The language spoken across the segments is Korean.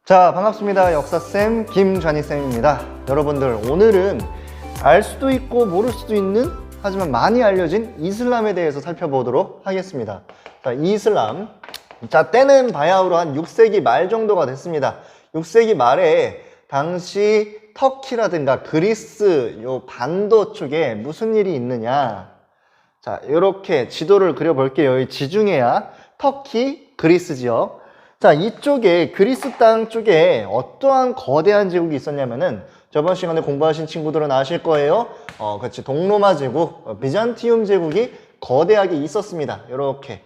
자, 반갑습니다. 역사쌤 김좌니쌤입니다. 여러분들, 오늘은 알 수도 있고 모를 수도 있는, 하지만 많이 알려진 이슬람에 대해서 살펴보도록 하겠습니다. 자, 이슬람. 자, 때는 바야흐로 한 6세기 말 정도가 됐습니다. 6세기 말에 당시 터키라든가 그리스 요 반도 쪽에 무슨 일이 있느냐. 자, 이렇게 지도를 그려볼게요. 이 지중해야 터키, 그리스 지역. 자, 이쪽에 그리스 땅 쪽에 어떠한 거대한 제국이 있었냐면은 저번 시간에 공부하신 친구들은 아실 거예요. 그렇지. 동로마 제국, 비잔티움 제국이 거대하게 있었습니다. 이렇게.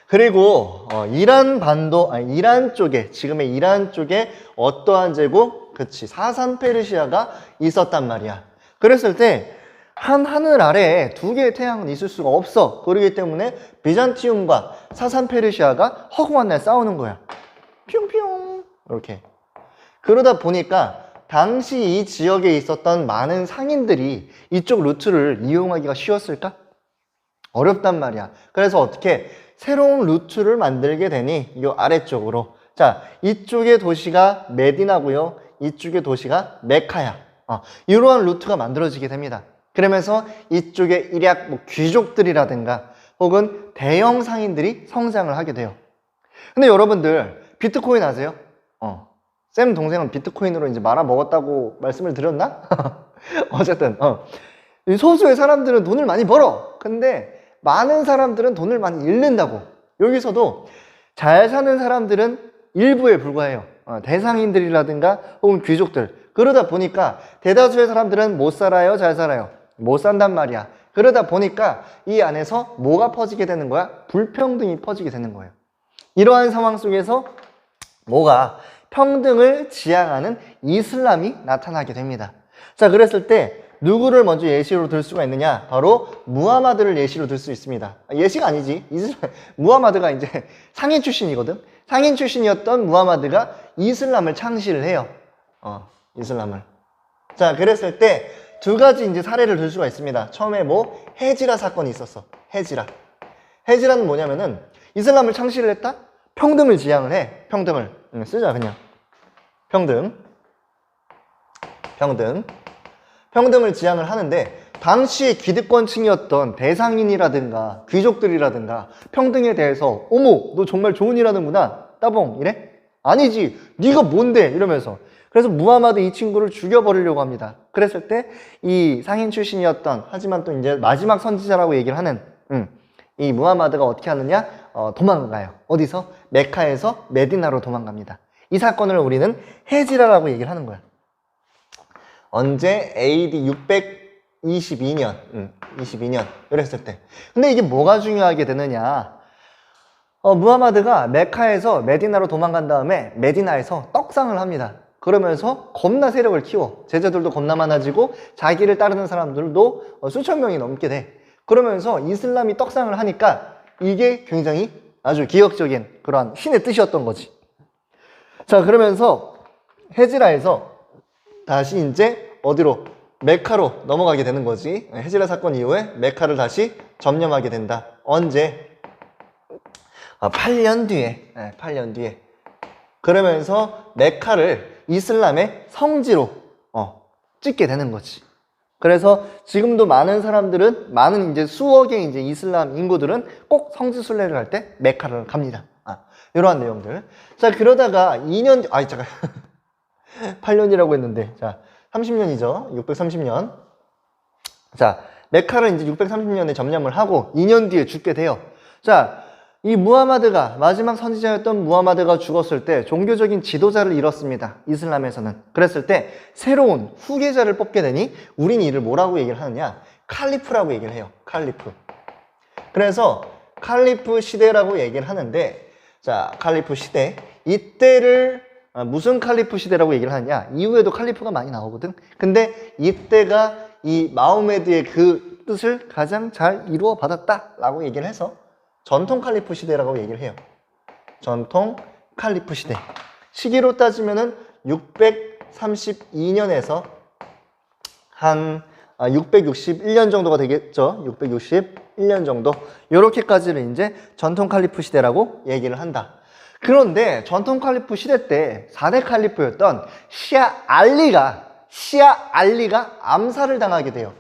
그리고 이란 쪽에, 지금의 이란 쪽에 어떠한 제국? 그렇지. 사산 페르시아가 있었단 말이야. 그랬을 때 한 하늘 아래에 두 개의 태양은 있을 수가 없어. 그렇기 때문에 비잔티움과 사산 페르시아가 허구한 날 싸우는 거야. 뿅뿅 이렇게. 그러다 보니까 당시 이 지역에 있었던 많은 상인들이 이쪽 루트를 이용하기가 쉬웠을까? 어렵단 말이야. 그래서 어떻게 새로운 루트를 만들게 되니 이 아래쪽으로. 자, 이쪽의 도시가 메디나고요. 이쪽의 도시가 메카야. 이러한 루트가 만들어지게 됩니다. 그러면서 이쪽에 일약 귀족들이라든가 혹은 대형 상인들이 성장을 하게 돼요. 근데 여러분들 비트코인 아세요? 쌤 동생은 비트코인으로 이제 말아먹었다고 말씀을 드렸나? 어쨌든 소수의 사람들은 돈을 많이 벌어. 근데 많은 사람들은 돈을 많이 잃는다고. 여기서도 잘 사는 사람들은 일부에 불과해요. 대상인들이라든가 혹은 귀족들. 그러다 보니까 대다수의 사람들은 못 살아요, 잘 살아요? 못 산단 말이야. 그러다 보니까 이 안에서 뭐가 퍼지게 되는 거야? 불평등이 퍼지게 되는 거예요. 이러한 상황 속에서 뭐가 평등을 지향하는 이슬람이 나타나게 됩니다. 자, 그랬을 때 누구를 먼저 예시로 들 수가 있느냐? 바로 무하마드를 예시로 들 수 있습니다. 예시가 아니지. 무하마드가 이제 상인 출신이거든. 상인 출신이었던 무하마드가 이슬람을 창시를 해요. 이슬람을. 자, 그랬을 때 두 가지 이제 사례를 들 수가 있습니다. 처음에 헤지라 사건이 있었어. 헤지라는 뭐냐면은 이슬람을 창시를 했다? 평등을 지향을 해. 평등을. 쓰자, 그냥. 평등을 지향을 하는데 당시의 기득권층이었던 대상인이라든가 귀족들이라든가 평등에 대해서 어머, 너 정말 좋은 일 하는구나. 따봉 이래? 아니지. 네가 뭔데? 이러면서. 그래서 무하마드 이 친구를 죽여버리려고 합니다. 그랬을 때 이 상인 출신이었던 하지만 또 이제 마지막 선지자라고 얘기를 하는 이 무하마드가 어떻게 하느냐? 도망가요. 어디서? 메카에서 메디나로 도망갑니다. 이 사건을 우리는 헤지라라고 얘기를 하는 거야. 언제? AD 622년 22년 이랬을 때. 근데 이게 뭐가 중요하게 되느냐? 무하마드가 메카에서 메디나로 도망간 다음에 메디나에서 떡상을 합니다. 그러면서 겁나 세력을 키워. 제자들도 겁나 많아지고 자기를 따르는 사람들도 수천 명이 넘게 돼. 그러면서 이슬람이 떡상을 하니까 이게 굉장히 아주 기억적인 그러한 신의 뜻이었던 거지. 자, 그러면서 헤지라에서 다시 이제 어디로? 메카로 넘어가게 되는 거지. 헤지라 사건 이후에 메카를 다시 점령하게 된다. 언제? 8년 뒤에. 8년 뒤에. 그러면서 메카를 이슬람의 성지로 찍게 되는 거지. 그래서 지금도 많은 사람들은, 많은 이제 수억의 이제 이슬람 인구들은 꼭 성지 순례를 할 때 메카를 갑니다. 이러한 내용들. 자, 그러다가 2년, 잠깐. 8년이라고 했는데, 자, 30년이죠. 630년. 자, 메카를 이제 630년에 점령을 하고 2년 뒤에 죽게 돼요. 자, 이 무하마드가, 마지막 선지자였던 무하마드가 죽었을 때 종교적인 지도자를 잃었습니다. 이슬람에서는. 그랬을 때 새로운 후계자를 뽑게 되니 우린 이를 뭐라고 얘기를 하느냐? 칼리프라고 얘기를 해요. 칼리프. 그래서 칼리프 시대라고 얘기를 하는데, 자, 칼리프 시대. 이때를 무슨 칼리프 시대라고 얘기를 하느냐? 이후에도 칼리프가 많이 나오거든. 근데 이때가 이 마호메드의 그 뜻을 가장 잘 이루어 받았다라고 얘기를 해서 전통 칼리프 시대라고 얘기를 해요. 전통 칼리프 시대. 시기로 따지면은 632년에서 한 661년 정도가 되겠죠. 661년 정도. 요렇게까지를 이제 전통 칼리프 시대라고 얘기를 한다. 그런데 전통 칼리프 시대 때 4대 칼리프였던 시아 알리가 암살을 당하게 돼요.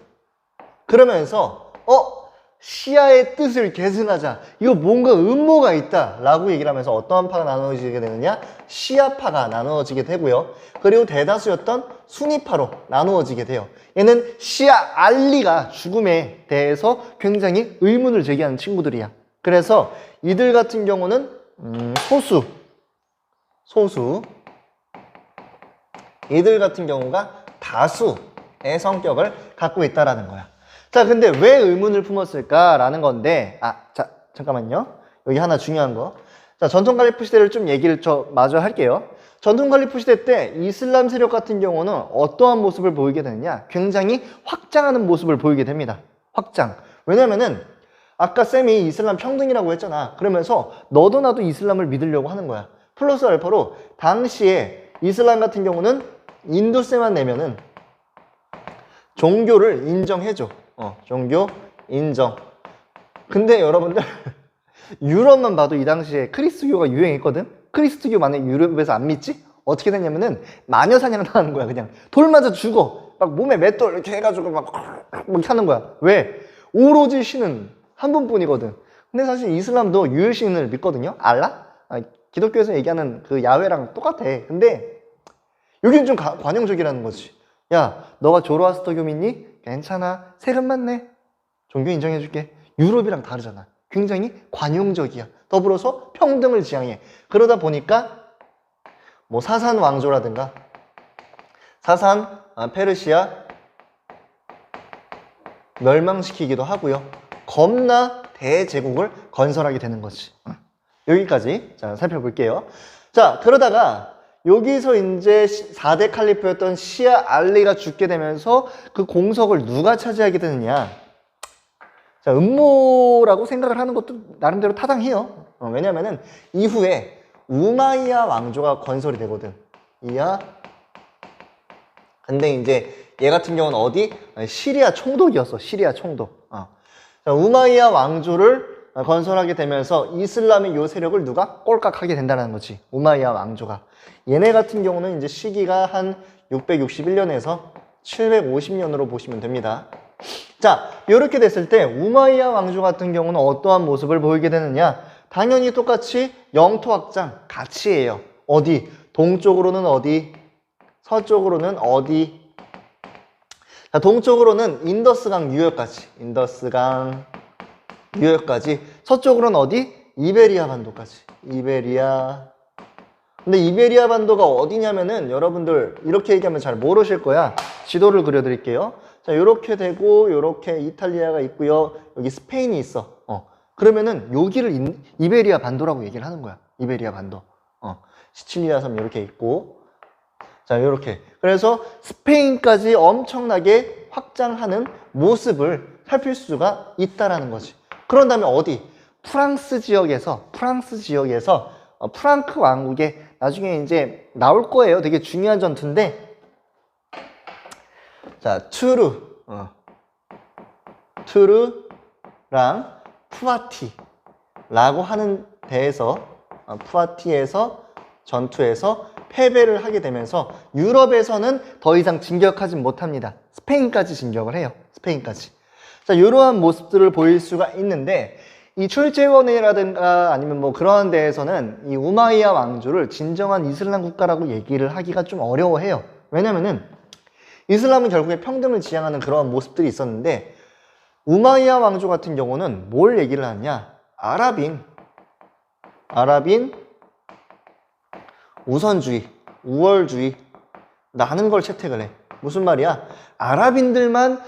그러면서 시아의 뜻을 계승하자. 이거 뭔가 음모가 있다 라고 얘기를 하면서 어떠한 파가 나누어지게 되느냐? 시아파가 나누어지게 되고요. 그리고 대다수였던 수니파로 나누어지게 돼요. 얘는 시아 알리가 죽음에 대해서 굉장히 의문을 제기하는 친구들이야. 그래서 이들 같은 경우는 소수 이들 같은 경우가 다수의 성격을 갖고 있다라는 거야. 자, 근데 왜 의문을 품었을까라는 건데, 자, 잠깐만요. 여기 하나 중요한 거. 자, 전통 칼리프 시대를 좀 얘기를 마저 할게요. 전통 칼리프 시대 때 이슬람 세력 같은 경우는 어떠한 모습을 보이게 되느냐? 굉장히 확장하는 모습을 보이게 됩니다. 확장. 왜냐면은, 아까 쌤이 이슬람 평등이라고 했잖아. 그러면서 너도 나도 이슬람을 믿으려고 하는 거야. 플러스 알파로 당시에 이슬람 같은 경우는 인도세만 내면은 종교를 인정해줘. 종교 인정. 근데 여러분들 유럽만 봐도 이 당시에 크리스트교가 유행했거든. 크리스트교 만약에 유럽에서 안 믿지? 어떻게 되냐면은 마녀 사냥 당하는 거야. 그냥 돌 맞아 죽어. 막 몸에 맷돌 이렇게 해가지고 막 하는 거야. 왜? 오로지 신은 한 분뿐이거든. 근데 사실 이슬람도 유일신을 믿거든요. 알라? 기독교에서 얘기하는 그 야훼랑 똑같아. 근데 여기는 좀 관용적이라는 거지. 야, 너가 조로아스터교 믿니? 괜찮아. 세금만 내. 종교 인정해줄게. 유럽이랑 다르잖아. 굉장히 관용적이야. 더불어서 평등을 지향해. 그러다 보니까 뭐 사산 왕조라든가 페르시아 멸망시키기도 하고요. 겁나 대제국을 건설하게 되는 거지. 여기까지 자, 살펴볼게요. 자, 그러다가 여기서 이제 4대 칼리프였던 시아 알리가 죽게 되면서 그 공석을 누가 차지하게 되느냐. 자, 음모라고 생각을 하는 것도 나름대로 타당해요. 왜냐면은 이후에 우마이야 왕조가 건설이 되거든. 근데 이제 얘 같은 경우는 어디? 시리아 총독이었어. 시리아 총독. 자, 우마이야 왕조를 건설하게 되면서 이슬람의 요 세력을 누가 꼴깍하게 된다는 거지. 우마이야 왕조가. 얘네 같은 경우는 이제 시기가 한 661년에서 750년으로 보시면 됩니다. 자, 이렇게 됐을 때 우마이야 왕조 같은 경우는 어떠한 모습을 보이게 되느냐? 당연히 똑같이 영토 확장 같이 해요. 어디? 동쪽으로는 어디? 서쪽으로는 어디? 자, 동쪽으로는 인더스강 유역까지. 서쪽으로는 어디? 이베리아 반도까지. 근데 이베리아 반도가 어디냐면은 여러분들 이렇게 얘기하면 잘 모르실 거야. 지도를 그려드릴게요. 자, 요렇게 되고 요렇게 이탈리아가 있고요. 여기 스페인이 있어. 그러면은 여기를 이베리아 반도라고 얘기를 하는 거야. 이베리아 반도. 시칠리아 섬 이렇게 있고. 자, 요렇게. 그래서 스페인까지 엄청나게 확장하는 모습을 살필 수가 있다라는 거지. 그런 다음에 어디? 프랑스 지역에서 프랑크 왕국에 나중에 이제 나올 거예요. 되게 중요한 전투인데. 자, 투르랑 푸아티라고 하는 데에서 푸아티에서 전투에서 패배를 하게 되면서 유럽에서는 더 이상 진격하지 못합니다. 스페인까지 진격을 해요. 스페인까지. 자, 이러한 모습들을 보일 수가 있는데 이 출제원이라든가 아니면 뭐 그러한 데에서는 이 우마이야 왕조를 진정한 이슬람 국가라고 얘기를 하기가 좀 어려워해요. 왜냐면은 이슬람은 결국에 평등을 지향하는 그러한 모습들이 있었는데 우마이야 왕조 같은 경우는 뭘 얘기를 하냐? 아랍인 우선주의, 우월주의 라는 걸 채택을 해. 무슨 말이야? 아랍인들만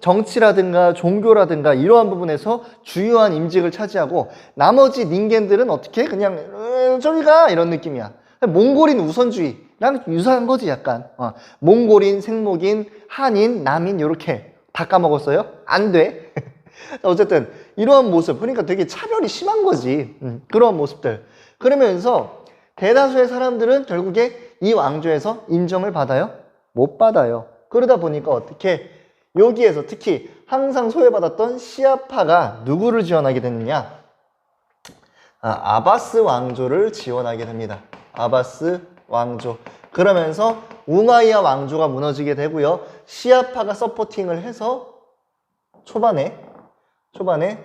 정치라든가 종교라든가 이러한 부분에서 주요한 임직을 차지하고 나머지 닌겐들은 어떻게 그냥 저리 가 이런 느낌이야. 몽골인 우선주의랑 유사한 거지 약간. 몽골인, 생목인, 한인, 남인 이렇게 다 까먹었어요? 안 돼. 어쨌든 이러한 모습, 그러니까 되게 차별이 심한 거지. 그러한 모습들. 그러면서 대다수의 사람들은 결국에 이 왕조에서 인정을 받아요? 못 받아요. 그러다 보니까 어떻게 여기에서 특히 항상 소외받았던 시아파가 누구를 지원하게 됐느냐? 아바스 왕조를 지원하게 됩니다. 아바스 왕조. 그러면서 우마이야 왕조가 무너지게 되고요. 시아파가 서포팅을 해서 초반에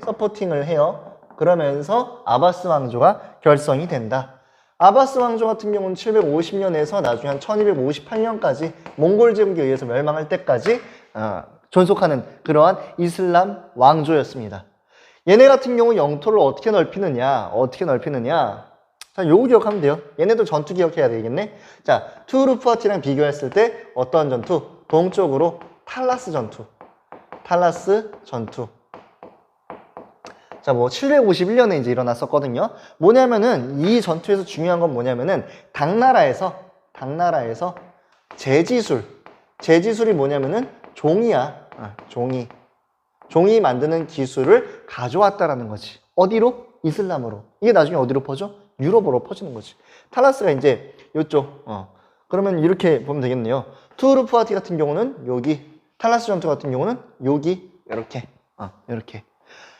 서포팅을 해요. 그러면서 아바스 왕조가 결성이 된다. 아바스 왕조 같은 경우는 750년에서 나중에 한 1258년까지 몽골 제국에 의해서 멸망할 때까지 존속하는 그러한 이슬람 왕조였습니다. 얘네 같은 경우 영토를 어떻게 넓히느냐? 자, 요거 기억하면 돼요. 얘네도 전투 기억해야 되겠네. 자, 투르푸아티랑 비교했을 때 어떠한 전투? 동쪽으로 탈라스 전투. 자, 뭐 751년에 이제 일어났었거든요. 뭐냐면은 이 전투에서 중요한 건 뭐냐면은 당나라에서 제지술이 뭐냐면은 종이야. 종이 만드는 기술을 가져왔다라는 거지. 어디로? 이슬람으로. 이게 나중에 어디로 퍼져? 유럽으로 퍼지는 거지. 탈라스가 이제 요쪽. 그러면 이렇게 보면 되겠네요. 투르푸아티 같은 경우는 여기, 탈라스 전투 같은 경우는 여기 이렇게.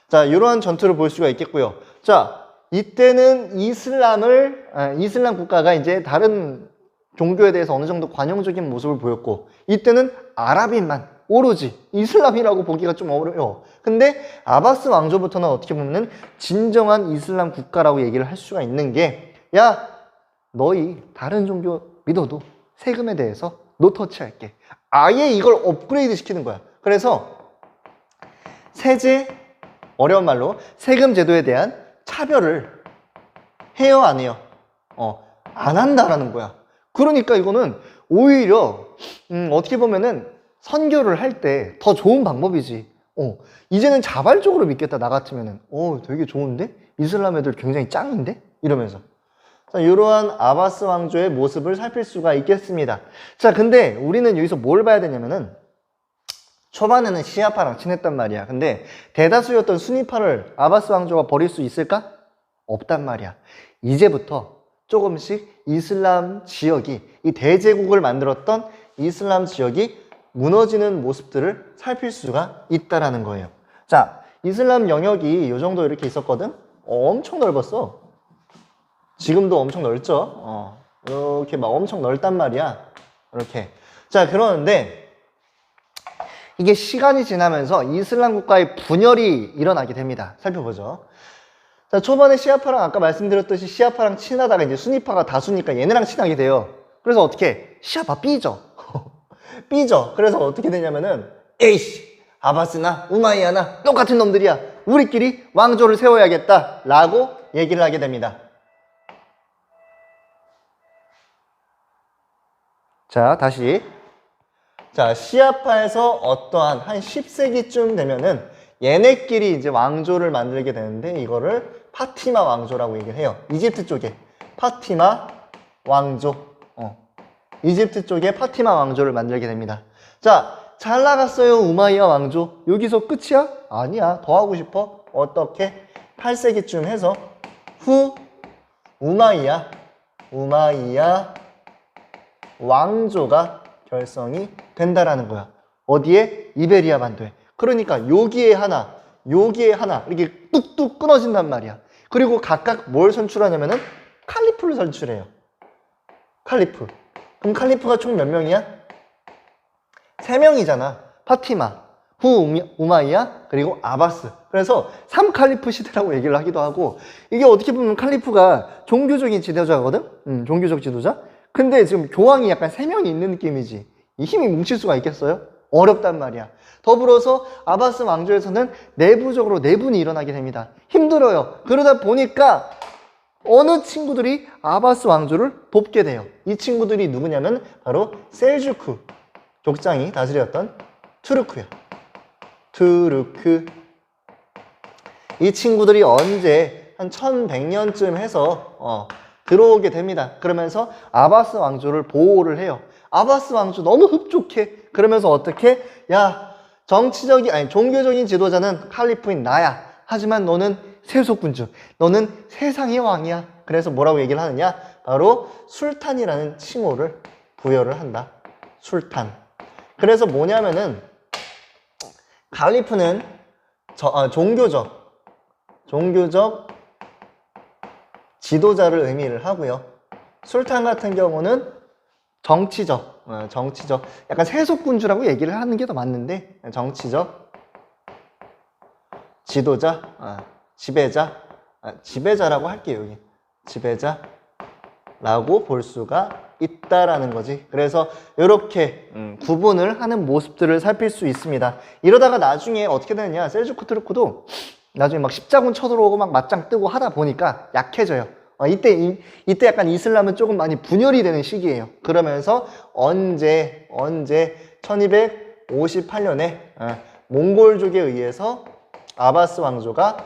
자, 이러한 전투를 볼 수가 있겠고요. 자, 이때는 이슬람 국가가 이제 다른 종교에 대해서 어느 정도 관용적인 모습을 보였고, 이때는 아랍인만 오로지 이슬람이라고 보기가 좀 어려워. 근데 아바스 왕조부터는 어떻게 보면 진정한 이슬람 국가라고 얘기를 할 수가 있는 게, 야, 너희 다른 종교 믿어도 세금에 대해서 노터치할게. 아예 이걸 업그레이드 시키는 거야. 그래서 세제, 어려운 말로 세금 제도에 대한 차별을 해요, 안 해요? 안 한다라는 거야. 그러니까 이거는 오히려 어떻게 보면은 선교를 할 때 더 좋은 방법이지. 이제는 자발적으로 믿겠다, 나 같으면은. 되게 좋은데? 이슬람 애들 굉장히 짱인데? 이러면서. 자, 이러한 아바스 왕조의 모습을 살필 수가 있겠습니다. 자, 근데 우리는 여기서 뭘 봐야 되냐면은, 초반에는 시아파랑 친했단 말이야. 근데 대다수였던 수니파를 아바스 왕조가 버릴 수 있을까? 없단 말이야. 이제부터 조금씩 이슬람 지역이, 이 대제국을 만들었던 이슬람 지역이 무너지는 모습들을 살필 수가 있다라는 거예요. 자, 이슬람 영역이 이 정도 이렇게 있었거든? 엄청 넓었어. 지금도 엄청 넓죠? 이렇게 막 엄청 넓단 말이야. 이렇게. 자, 그러는데 이게 시간이 지나면서 이슬람 국가의 분열이 일어나게 됩니다. 살펴보죠. 자, 초반에 시아파랑 아까 말씀드렸듯이 시아파랑 친하다가 이제 수니파가 다수니까 얘네랑 친하게 돼요. 그래서 어떻게? 시아파 삐져. 삐져. 그래서 어떻게 되냐면은, 에이씨, 아바스나 우마이야나 똑같은 놈들이야. 우리끼리 왕조를 세워야겠다. 라고 얘기를 하게 됩니다. 자, 다시. 자, 시아파에서 어떠한 한 10세기쯤 되면은 얘네끼리 이제 왕조를 만들게 되는데 이거를 파티마 왕조라고 얘기를 해요. 이집트 쪽에 파티마 왕조. 이집트 쪽에 파티마 왕조를 만들게 됩니다. 자, 잘 나갔어요, 우마이야 왕조. 여기서 끝이야? 아니야. 더 하고 싶어? 어떻게? 8세기쯤 해서 후 우마이야 왕조가 결성이 된다라는 거야. 어디에? 이베리아 반도에. 그러니까 여기에 하나 이렇게 뚝뚝 끊어진단 말이야. 그리고 각각 뭘 선출하냐면은 칼리프를 선출해요. 칼리프. 그럼 칼리프가 총 몇 명이야? 3명이잖아. 파티마, 우마이야, 그리고 아바스. 그래서 3칼리프 시대라고 얘기를 하기도 하고, 이게 어떻게 보면 칼리프가 종교적인 지도자거든? 종교적 지도자? 근데 지금 교황이 약간 3명이 있는 느낌이지. 이 힘이 뭉칠 수가 있겠어요? 어렵단 말이야. 더불어서 아바스 왕조에서는 내부적으로 내분이 일어나게 됩니다. 힘들어요. 그러다 보니까 어느 친구들이 아바스 왕조를 돕게 돼요. 이 친구들이 누구냐면 바로 셀주크 족장이 다스렸던 투르크야. 투르크. 이 친구들이 언제 한 1100년쯤 해서 들어오게 됩니다. 그러면서 아바스 왕조를 보호를 해요. 아바스 왕조 너무 흡족해. 그러면서 어떻게? 야, 종교적인 지도자는 칼리프인 나야. 하지만 너는 세속군주, 너는 세상의 왕이야. 그래서 뭐라고 얘기를 하느냐? 바로 술탄이라는 칭호를 부여를 한다. 술탄. 그래서 뭐냐면은 종교적 지도자를 의미를 하고요. 술탄 같은 경우는 정치적, 약간 세속군주라고 얘기를 하는 게 더 맞는데, 정치적, 지도자, 지배자라고 할게요, 여기. 지배자라고 볼 수가 있다라는 거지. 그래서 이렇게 구분을 하는 모습들을 살필 수 있습니다. 이러다가 나중에 어떻게 되느냐, 셀주크 투르크도 나중에 막 십자군 쳐들어오고 막 맞짱 뜨고 하다 보니까 약해져요. 이때 약간 이슬람은 조금 많이 분열이 되는 시기예요. 그러면서 언제 1258년에 몽골족에 의해서 아바스 왕조가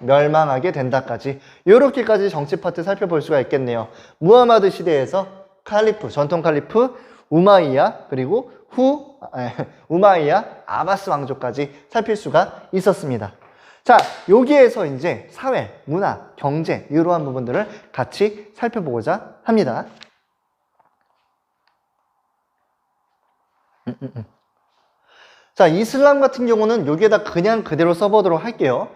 멸망하게 된다까지, 이렇게까지 정치 파트 살펴볼 수가 있겠네요. 무하마드 시대에서 칼리프, 전통 칼리프, 우마이야, 그리고 우마이야, 아바스 왕조까지 살필 수가 있었습니다. 자, 여기에서 이제 사회, 문화, 경제 이러한 부분들을 같이 살펴보고자 합니다. 자, 이슬람 같은 경우는 여기에다 그냥 그대로 써보도록 할게요.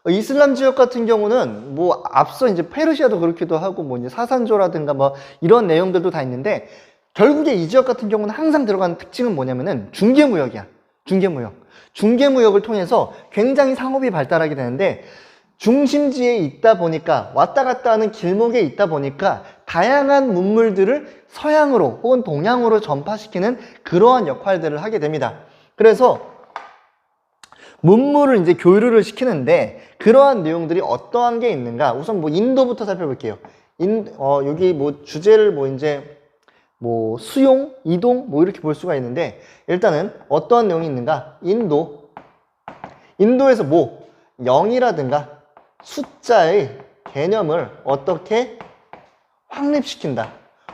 이슬람 지역 같은 경우는 뭐 앞서 이제 페르시아도 그렇기도 하고 뭐 이제 사산조라든가 뭐 이런 내용들도 다 있는데, 결국에 이 지역 같은 경우는 항상 들어가는 특징은 뭐냐면은 중개무역이야. 중개무역을 통해서 굉장히 상업이 발달하게 되는데, 중심지에 있다 보니까, 왔다 갔다 하는 길목에 있다 보니까 다양한 문물들을 서양으로 혹은 동양으로 전파시키는 그러한 역할들을 하게 됩니다. 그래서 문물을 이제 교류를 시키는데, 그러한 내용들이 어떠한 게 있는가, 우선 뭐 인도부터 살펴볼게요. 여기 뭐 주제를 뭐 이제 뭐 수용, 이동 뭐 이렇게 볼 수가 있는데, 일단은 어떠한 내용이 있는가, 인도에서 뭐 0이라든가 숫자의 개념을 어떻게 확립시킨다.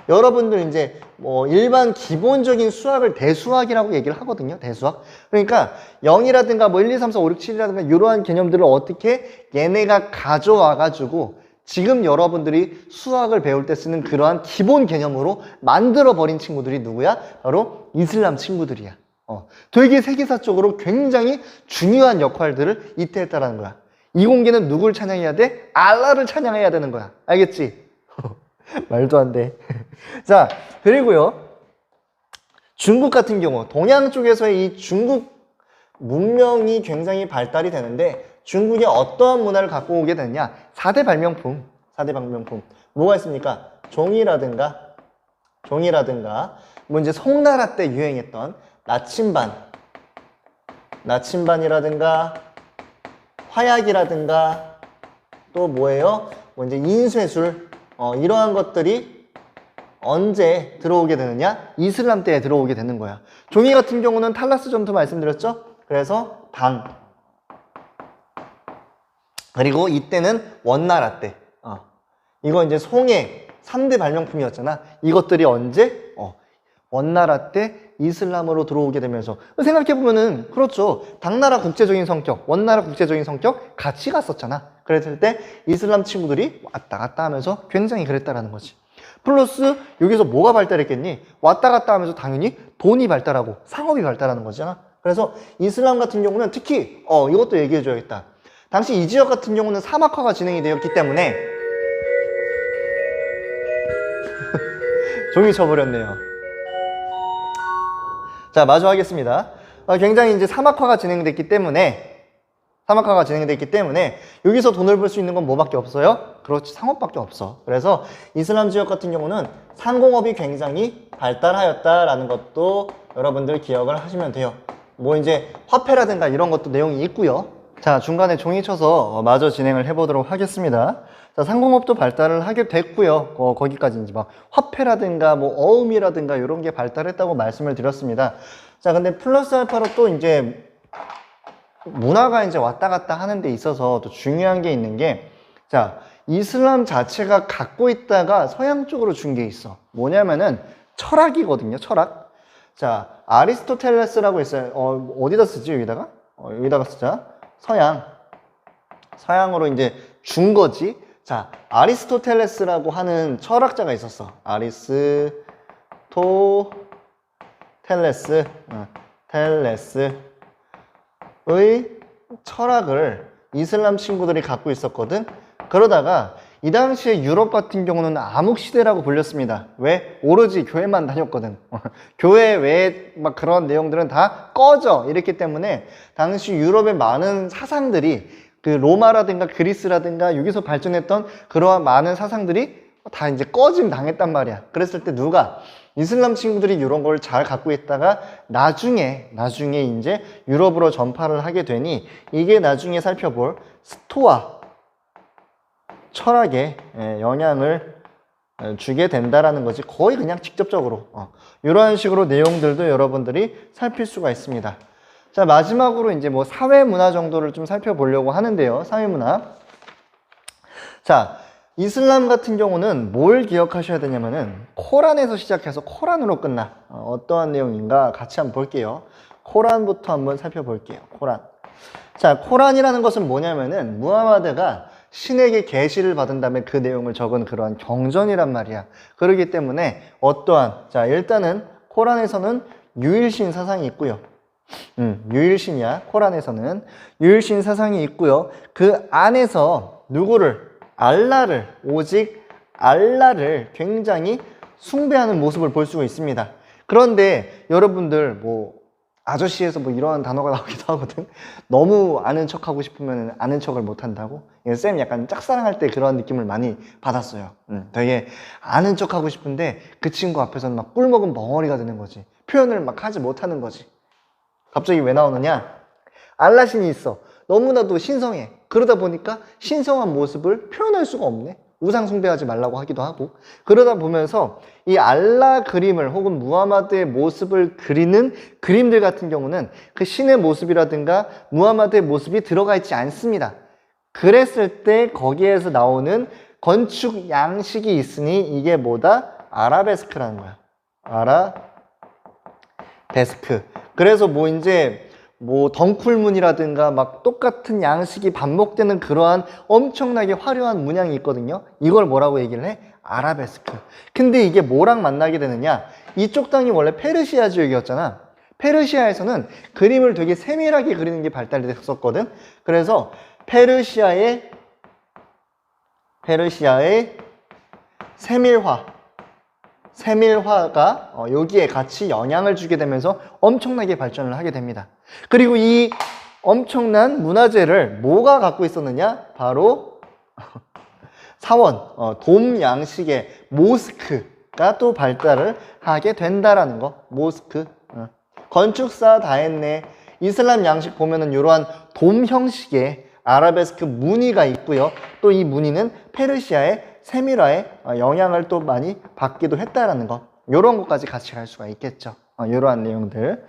여러분들 이제 뭐 일반 기본적인 수학을 대수학이라고 얘기를 하거든요. 대수학. 그러니까 0이라든가 뭐 1, 2, 3, 4, 5, 6, 7이라든가 이러한 개념들을 어떻게 얘네가 가져와 가지고 지금 여러분들이 수학을 배울 때 쓰는 그러한 기본 개념으로 만들어 버린 친구들이 누구야? 바로 이슬람 친구들이야. 되게 세계사적으로 굉장히 중요한 역할들을 이때 했다라는 거야. 이 공개는 누굴 찬양해야 돼? 알라를 찬양해야 되는 거야. 알겠지? 말도 안 돼. 자, 그리고요, 중국 같은 경우, 동양 쪽에서의 이 중국 문명이 굉장히 발달이 되는데, 중국이 어떠한 문화를 갖고 오게 됐냐? 4대 발명품. 뭐가 있습니까? 종이라든가, 뭐 이제 송나라 때 유행했던 나침반이라든가, 화약이라든가, 또 뭐예요? 뭐 이제 인쇄술, 이러한 것들이 언제 들어오게 되느냐? 이슬람 때에 들어오게 되는 거야. 종이 같은 경우는 탈라스 전투 말씀드렸죠? 그래서 그리고 이때는 원나라 때. 이거 이제 송해 3대 발명품이었잖아. 이것들이 언제? 원나라 때 이슬람으로 들어오게 되면서, 생각해보면은 그렇죠. 당나라 국제적인 성격, 원나라 국제적인 성격 같이 갔었잖아. 그랬을 때 이슬람 친구들이 왔다 갔다 하면서 굉장히 그랬다라는 거지. 플러스 여기서 뭐가 발달했겠니? 왔다 갔다 하면서 당연히 돈이 발달하고 상업이 발달하는 거잖아. 그래서 이슬람 같은 경우는 특히 이것도 얘기해줘야겠다. 당시 이 지역 같은 경우는 사막화가 진행이 되었기 때문에 종이 쳐버렸네요. 자, 마저 하겠습니다. 굉장히 이제 사막화가 진행됐기 때문에 여기서 돈을 벌 수 있는 건 뭐밖에 없어요? 그렇지, 상업밖에 없어. 그래서 이슬람 지역 같은 경우는 상공업이 굉장히 발달하였다라는 것도 여러분들 기억을 하시면 돼요. 뭐 이제 화폐라든가 이런 것도 내용이 있고요. 자, 중간에 종이 쳐서 마저 진행을 해보도록 하겠습니다. 자, 상공업도 발달을 하게 됐고요. 거기까지 이제 막 화폐라든가 뭐 어음이라든가 이런 게 발달했다고 말씀을 드렸습니다. 자, 근데 플러스 알파로 또 이제 문화가 이제 왔다 갔다 하는 데 있어서 또 중요한 게 있는 게, 자, 이슬람 자체가 갖고 있다가 서양 쪽으로 준 게 있어. 뭐냐면은 철학이거든요. 철학. 자, 아리스토텔레스라고 있어요. 어디다 쓰지? 여기다가? 여기다가 쓰자. 서양으로 이제 준 거지. 자, 아리스토텔레스라고 하는 철학자가 있었어. 텔레스의 철학을 이슬람 친구들이 갖고 있었거든. 그러다가 이 당시에 유럽 같은 경우는 암흑시대라고 불렸습니다. 왜? 오로지 교회만 다녔거든. 교회 외에 막 그런 내용들은 다 꺼져. 이랬기 때문에 당시 유럽의 많은 사상들이 그 로마라든가 그리스라든가 여기서 발전했던 그러한 많은 사상들이 다 이제 꺼짐 당했단 말이야. 그랬을 때 누가 이슬람 친구들이 이런 걸 잘 갖고 있다가 나중에 이제 유럽으로 전파를 하게 되니 이게 나중에 살펴볼 스토아 철학에 영향을 주게 된다라는 거지. 거의 그냥 직접적으로 이런 식으로 내용들도 여러분들이 살필 수가 있습니다. 자, 마지막으로 이제 뭐 사회문화 정도를 좀 살펴보려고 하는데요. 사회문화. 자, 이슬람 같은 경우는 뭘 기억하셔야 되냐면은 코란에서 시작해서 코란으로 끝나. 어떠한 내용인가 같이 한번 볼게요. 코란부터 한번 살펴볼게요. 코란. 자, 코란이라는 것은 뭐냐면은 무하마드가 신에게 계시를 받은 다음에 그 내용을 적은 그러한 경전이란 말이야. 그렇기 때문에 어떠한, 자, 일단은 코란에서는 유일신 사상이 있고요. 유일신이야. 코란에서는 유일신 사상이 있고요. 그 안에서 누구를, 알라를, 오직 알라를 굉장히 숭배하는 모습을 볼 수가 있습니다. 그런데 여러분들 뭐 아저씨에서 뭐 이러한 단어가 나오기도 하거든. 너무 아는 척하고 싶으면 아는 척을 못한다고. 쌤 약간 짝사랑할 때 그런 느낌을 많이 받았어요. 되게 아는 척하고 싶은데 그 친구 앞에서는 막 꿀먹은 벙어리가 되는 거지. 표현을 막 하지 못하는 거지. 갑자기 왜 나오느냐? 알라신이 있어. 너무나도 신성해. 그러다 보니까 신성한 모습을 표현할 수가 없네. 우상 숭배하지 말라고 하기도 하고. 그러다 보면서 이 알라 그림을 혹은 무하마드의 모습을 그리는 그림들 같은 경우는 그 신의 모습이라든가 무하마드의 모습이 들어가 있지 않습니다. 그랬을 때 거기에서 나오는 건축 양식이 있으니 이게 뭐다? 아라베스크라는 거야. 아라베스크. 그래서 뭐 이제 뭐 덩쿨문이라든가 막 똑같은 양식이 반복되는 그러한 엄청나게 화려한 문양이 있거든요. 이걸 뭐라고 얘기를 해? 아라베스크. 근데 이게 뭐랑 만나게 되느냐? 이쪽 땅이 원래 페르시아 지역이었잖아. 페르시아에서는 그림을 되게 세밀하게 그리는 게 발달됐었거든. 그래서 페르시아의 세밀화가 여기에 같이 영향을 주게 되면서 엄청나게 발전을 하게 됩니다. 그리고 이 엄청난 문화재를 뭐가 갖고 있었느냐? 바로 사원, 돔 양식의 모스크가 또 발달을 하게 된다라는 거. 모스크. 건축사 다 했네. 이슬람 양식 보면은 이러한 돔 형식의 아라베스크 무늬가 있고요. 또 이 무늬는 페르시아의 세밀화에 영향을 또 많이 받기도 했다라는 것. 이런 것까지 같이 갈 수가 있겠죠. 이러한 내용들.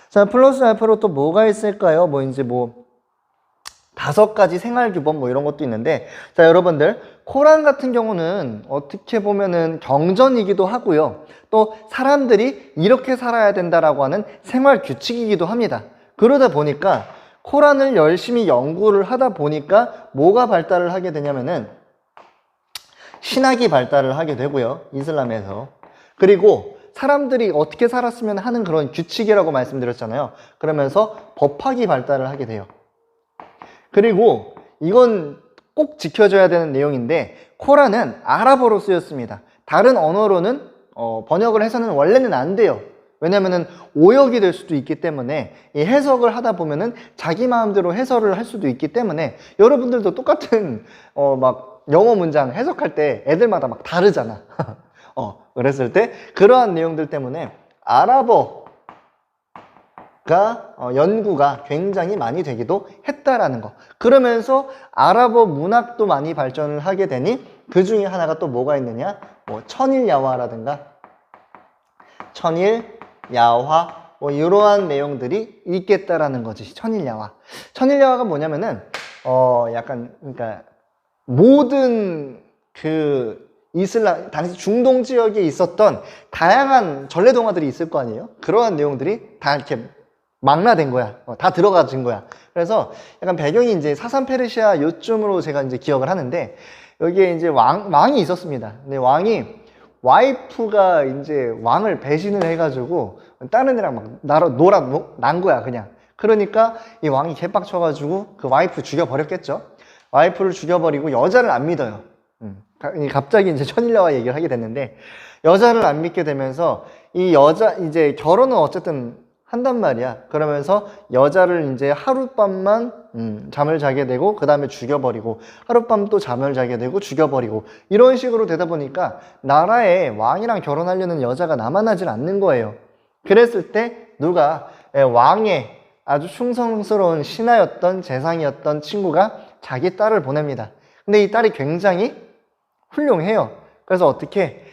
자, 플러스 알파로 또 뭐가 있을까요? 뭐 이제 뭐 5가지 생활규범 뭐 이런 것도 있는데, 자, 여러분들 코란 같은 경우는 어떻게 보면은 경전이기도 하고요. 또 사람들이 이렇게 살아야 된다라고 하는 생활 규칙이기도 합니다. 그러다 보니까 코란을 열심히 연구를 하다 보니까 뭐가 발달을 하게 되냐면은 신학이 발달을 하게 되고요. 이슬람에서. 그리고 사람들이 어떻게 살았으면 하는 그런 규칙이라고 말씀드렸잖아요. 그러면서 법학이 발달을 하게 돼요. 그리고 이건 꼭 지켜줘야 되는 내용인데 코란은 아랍어로 쓰였습니다. 다른 언어로는 번역을 해서는 원래는 안 돼요. 왜냐면은 오역이 될 수도 있기 때문에 이 해석을 하다 보면은 자기 마음대로 해설을 할 수도 있기 때문에 여러분들도 똑같은 막 영어 문장 해석할 때 애들마다 막 다르잖아. 그랬을 때 그러한 내용들 때문에 아랍어가 연구가 굉장히 많이 되기도 했다라는 거. 그러면서 아랍어 문학도 많이 발전을 하게 되니 그 중에 하나가 또 뭐가 있느냐? 뭐 천일야화라든가 천일야화 뭐 이러한 내용들이 있겠다라는 거지. 천일야화. 천일야화가 뭐냐면은 약간 그러니까 모든 그 이슬람 당시 중동 지역에 있었던 다양한 전래동화들이 있을 거 아니에요? 그러한 내용들이 다 이렇게 망라된 거야. 다 들어가진 거야. 그래서 약간 배경이 이제 사산 페르시아 요쯤으로 제가 이제 기억을 하는데 여기에 이제 왕이 있었습니다. 근데 왕이 와이프가 이제 왕을 배신을 해가지고 다른 애랑 막 난 거야, 그냥. 그러니까 이 왕이 개빡쳐가지고 그 와이프 죽여버렸겠죠. 와이프를 죽여버리고 여자를 안 믿어요. 갑자기 이제 천일라와 얘기를 하게 됐는데, 여자를 안 믿게 되면서 이 여자 이제 결혼은 어쨌든 한단 말이야. 그러면서 여자를 이제 하룻밤만 잠을 자게 되고 그 다음에 죽여버리고, 하룻밤 또 잠을 자게 되고 죽여버리고, 이런 식으로 되다 보니까 나라에 왕이랑 결혼하려는 여자가 남아나질 않는 거예요. 그랬을 때 누가 왕의 아주 충성스러운 신하였던 재상이었던 친구가 자기 딸을 보냅니다. 근데 이 딸이 굉장히 훌륭해요. 그래서 어떻게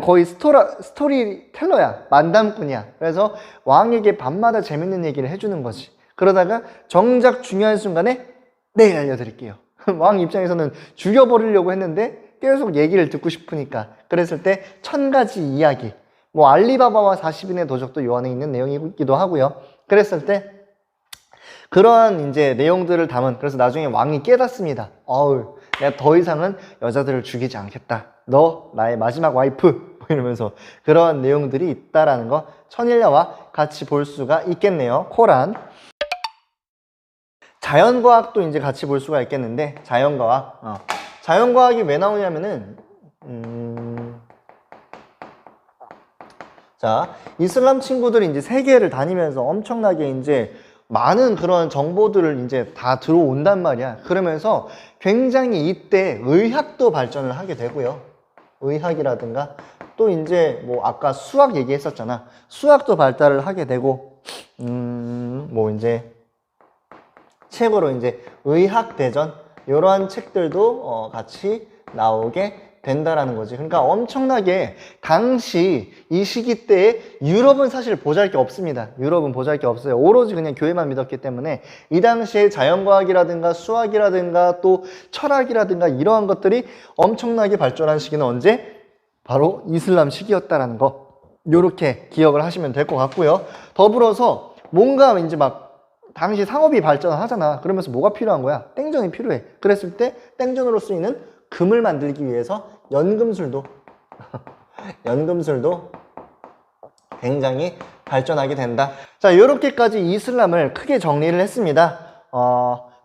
거의 스토리텔러야, 만담꾼이야. 그래서 왕에게 밤마다 재밌는 얘기를 해주는 거지. 그러다가 정작 중요한 순간에 네, 알려드릴게요. 왕 입장에서는 죽여버리려고 했는데 계속 얘기를 듣고 싶으니까. 그랬을 때 1000가지 이야기, 뭐 알리바바와 40인의 도적도 요 안에 있는 내용이기도 하고요. 그랬을 때 그러한 이제 내용들을 담은, 그래서 나중에 왕이 깨닫습니다. 어우, 내가 더 이상은 여자들을 죽이지 않겠다. 너 나의 마지막 와이프, 뭐 이러면서 그러한 내용들이 있다라는 거 천일야와 같이 볼 수가 있겠네요. 코란. 자연과학도 이제 같이 볼 수가 있겠는데, 자연과학. 자연과학이 왜 나오냐면은 자, 이슬람 친구들이 이제 세계를 다니면서 엄청나게 이제 많은 그런 정보들을 이제 다 들어온단 말이야. 그러면서 굉장히 이때 의학도 발전을 하게 되고요. 의학이라든가 또 이제 뭐 아까 수학 얘기했었잖아. 수학도 발달을 하게 되고, 뭐 이제 책으로 이제 의학대전 이러한 책들도 같이 나오게 된다라는 거지. 그러니까 엄청나게 당시 이 시기 때에 유럽은 사실 보잘게 없습니다. 유럽은 보잘게 없어요. 오로지 그냥 교회만 믿었기 때문에 이 당시에 자연과학이라든가 수학이라든가 또 철학이라든가 이러한 것들이 엄청나게 발전한 시기는 언제? 바로 이슬람 시기였다라는 거, 요렇게 기억을 하시면 될 것 같고요. 더불어서 뭔가 이제 막 당시 상업이 발전을 하잖아. 그러면서 뭐가 필요한 거야? 땡전이 필요해. 그랬을 때 땡전으로 쓰이는 금을 만들기 위해서 연금술도 연금술도 굉장히 발전하게 된다. 자, 이렇게까지 이슬람을 크게 정리를 했습니다.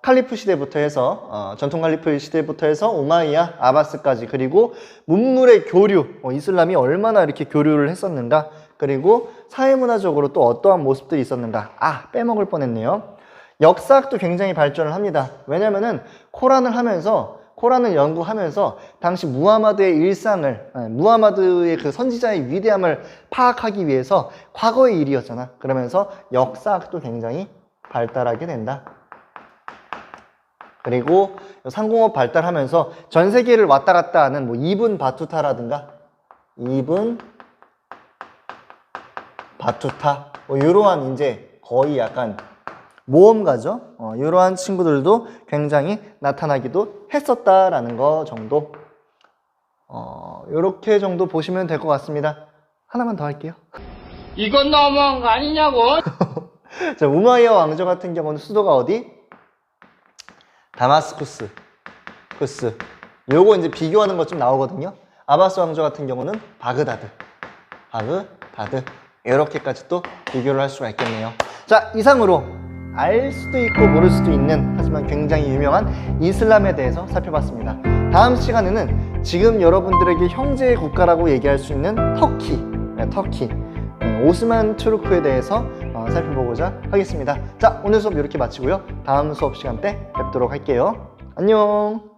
칼리프 시대부터 해서 전통 칼리프 시대부터 해서 우마이야, 아바스까지, 그리고 문물의 교류, 이슬람이 얼마나 이렇게 교류를 했었는가, 그리고 사회문화적으로 또 어떠한 모습들이 있었는가. 빼먹을 뻔했네요. 역사학도 굉장히 발전을 합니다. 왜냐면은 코란을 연구하면서 당시 무하마드의 일상을, 무하마드의 그 선지자의 위대함을 파악하기 위해서 과거의 일이었잖아. 그러면서 역사학도 굉장히 발달하게 된다. 그리고 상공업 발달하면서 전 세계를 왔다 갔다 하는 뭐 이븐 바투타라든가 이런 이제 거의 약간 모험가죠. 이러한 친구들도 굉장히 나타나기도 했었다라는 거 정도, 이렇게 정도 보시면 될 것 같습니다. 하나만 더 할게요. 이건 너무한 거 아니냐고. 자, 우마이야 왕조 같은 경우는 수도가 어디? 다마스쿠스. 요거 이제 비교하는 것 좀 나오거든요. 아바스 왕조 같은 경우는 바그다드. 이렇게까지 또 비교를 할 수가 있겠네요. 자, 이상으로 알 수도 있고 모를 수도 있는, 하지만 굉장히 유명한 이슬람에 대해서 살펴봤습니다. 다음 시간에는 지금 여러분들에게 형제의 국가라고 얘기할 수 있는 터키, 오스만 투르크에 대해서 살펴보고자 하겠습니다. 자, 오늘 수업 이렇게 마치고요. 다음 수업 시간 때 뵙도록 할게요. 안녕.